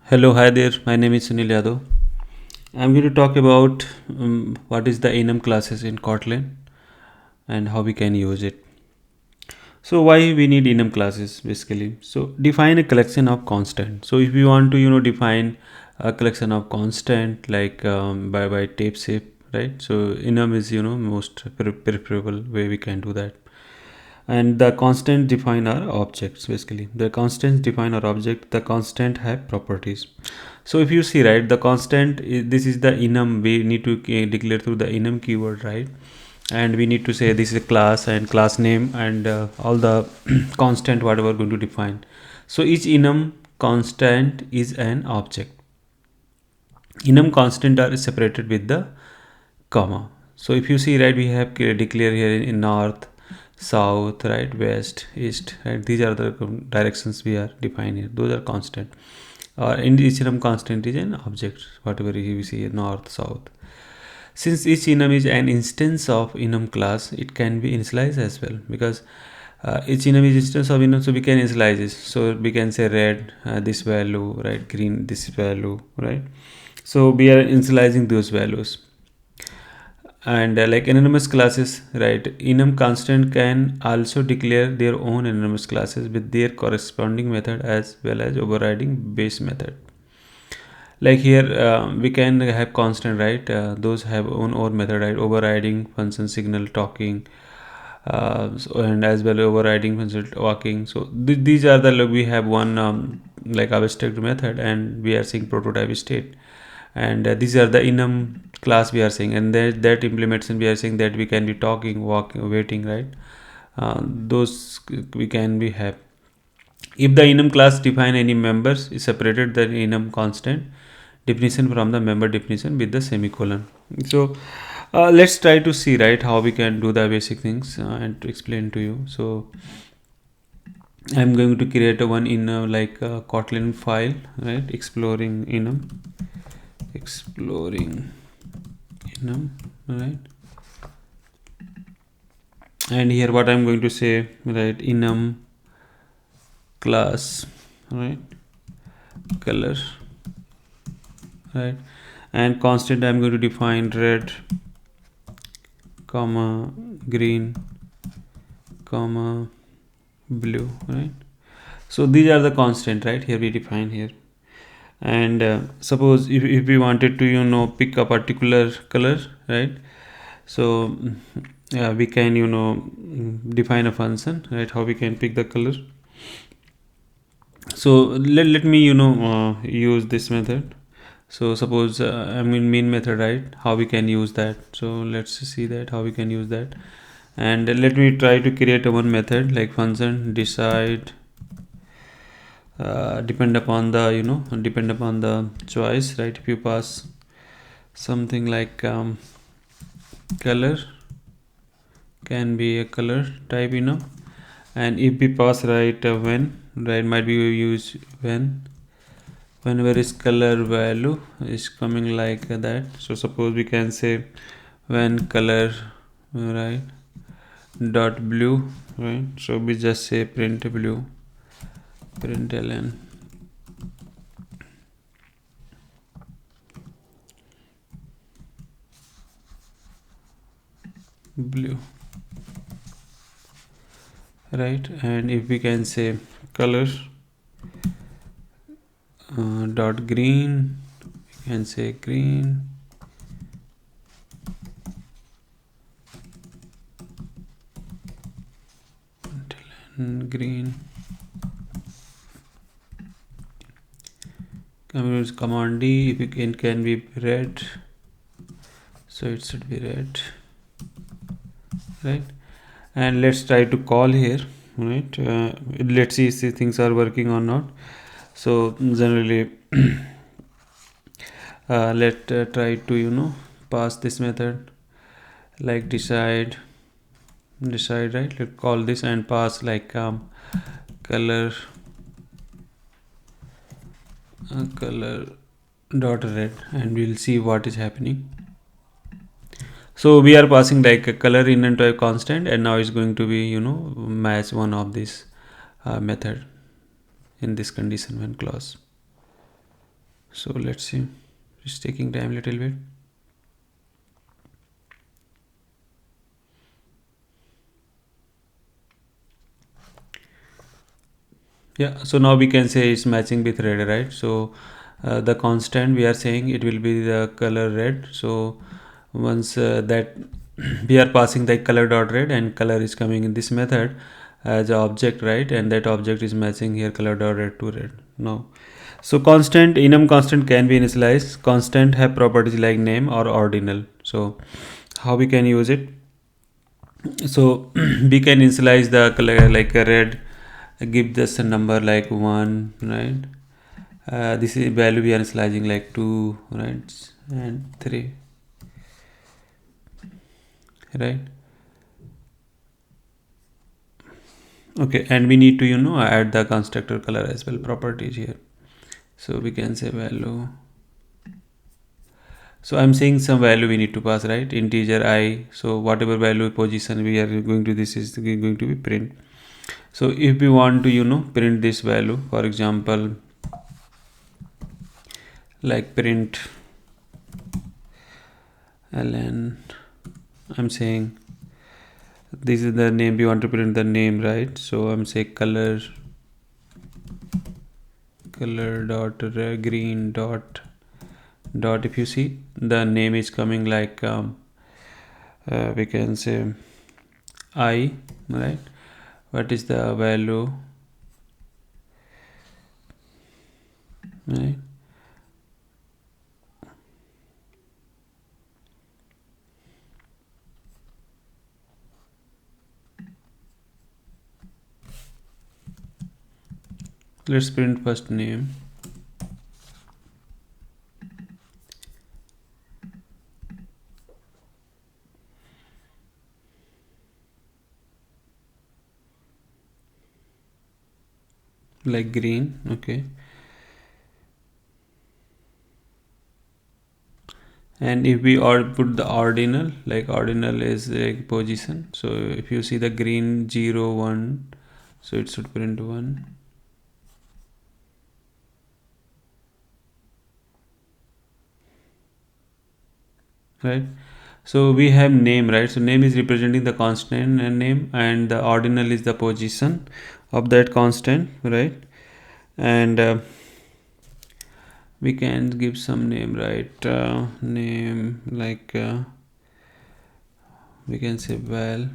Hello, hi there. My name is Sunil Yadav. I'm going to talk about what is the enum classes in Kotlin and how we can use it. So why we need enum classes basically? So define a collection of constant. So if we want to define a collection of constant like by tape shape, right? So enum is most preferable way we can do that. And the constant define our objects basically. The constants define our object. The constant have properties. So if you see, right, the constant this is the enum. We need to declare through the enum keyword, right? And we need to say this is a class and class name and all the constant whatever we're going to define. So each enum constant is an object. Enum constant are separated with the comma. So if you see, right, we have declare here in north, south, right, west, east, right. These are the directions we are defining here. Those are constant. In each enum constant is an object, whatever we see here, north, south. Since each enum is an instance of enum class, it can be initialized as well, because each enum is instance of enum, so we can initialize it. So we can say red this value, right, green this value, right. So we are initializing those values. And like anonymous classes, right, enum constant can also declare their own anonymous classes with their corresponding method as well as overriding base method. Like here we can have constant, right, those have own method, right, overriding function signal talking, and as well overriding function walking. So these are the, like, we have one like abstract method and we are seeing prototype state, and these are the enum class we are saying, and that implementation we are saying that we can be talking, walking, waiting, right. Those we can be have. If the enum class define any members, is separated the enum constant definition from the member definition with the semicolon. So let's try to see, right, how we can do the basic things and to explain to you. So I'm going to create a one in like a Kotlin file, right, exploring enum, right. And here what I'm going to say, right, enum class, right, color, right, and constant I'm going to define red, comma, green, comma, blue, right. So these are the constant, right, here we define here. And suppose if we wanted to pick a particular color, right. So we can define a function, right, how we can pick the color. So let me use this method. So suppose I'm in main method, right, how we can use that. So let's see that how we can use that. And let me try to create a one method like function decide depend upon the choice, right. If you pass something like color, can be a color type, and if we pass, right, when, right, might be use whenever is color value is coming like that. So suppose we can say when color, right, dot blue, right. So we just say print blue, println blue, right. And if we can say color dot green, we can say green, green. Use command D. If it can be red, so it should be red, right. And let's try to call here, right. Let's see if things are working or not. So generally let try to pass this method like decide, right. Let's call this and pass like color color dot red, and we'll see what is happening. So we are passing like a color in into a constant, and now it's going to be match one of this method in this condition when clause. So let's see, it's taking time a little bit. Yeah, so now we can say it's matching with red, right? So the constant we are saying it will be the color red. So once that we are passing the color dot red, and color is coming in this method as a object, right? And that object is matching here color dot red to red. Now, so constant, enum constant can be initialized. Constant have properties like name or ordinal. So how we can use it? So we can initialize the color like a red, give this a number like 1, right? This is value we are initializing like 2, right? And 3, right? Okay, and we need to add the constructor color as well, properties here. So we can say value. So I'm saying some value we need to pass, right? Integer I. So whatever value position we are going to, this is going to be print. So if we want to print this value, for example, like print ln, I'm saying this is the name, we want to print the name, right? So I'm saying color dot green dot. If you see the name is coming like we can say I, right? What is the value, right? Let's print first name. Like green, okay. And if we put the ordinal, like ordinal is like position. So if you see the green 0 1, so it should print 1. Right? So we have name, right? So name is representing the constant and name, and the ordinal is the position of that constant, right? And we can give some name, right? Name like we can say val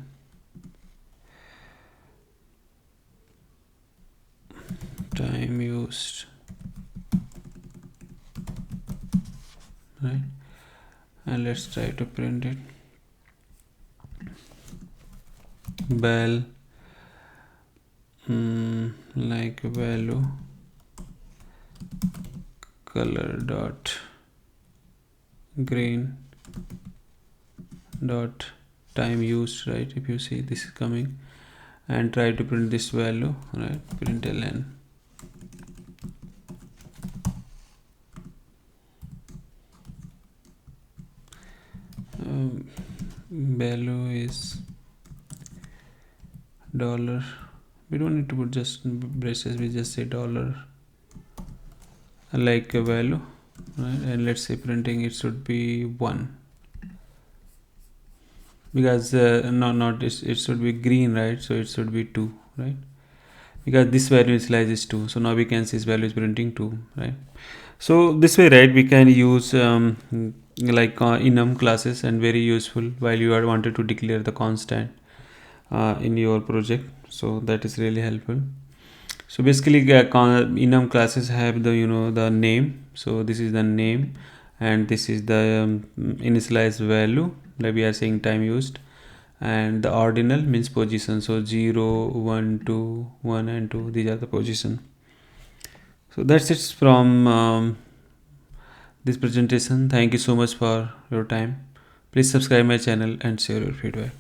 time used, right? And let's try to print it. Val like value color dot green dot time used, right? If you see this is coming, and try to print this value, right? Print ln value is dollar. We don't need to put just braces, we just say dollar like a value, right? And let's say printing it should be 1, because not it should be green, right? So it should be 2, right? Because this value is 2, so now we can see this value is printing 2, right? So this way, right, we can use like enum classes, and very useful while you are wanted to declare the constant in your project. So that is really helpful. So basically enum classes have the the name. So this is the name, and this is the initialized value, like we are saying time used, and the ordinal means position. So 0 1 2 1 and 2, these are the position. So that's it from this presentation. Thank you so much for your time. Please subscribe my channel and share your feedback.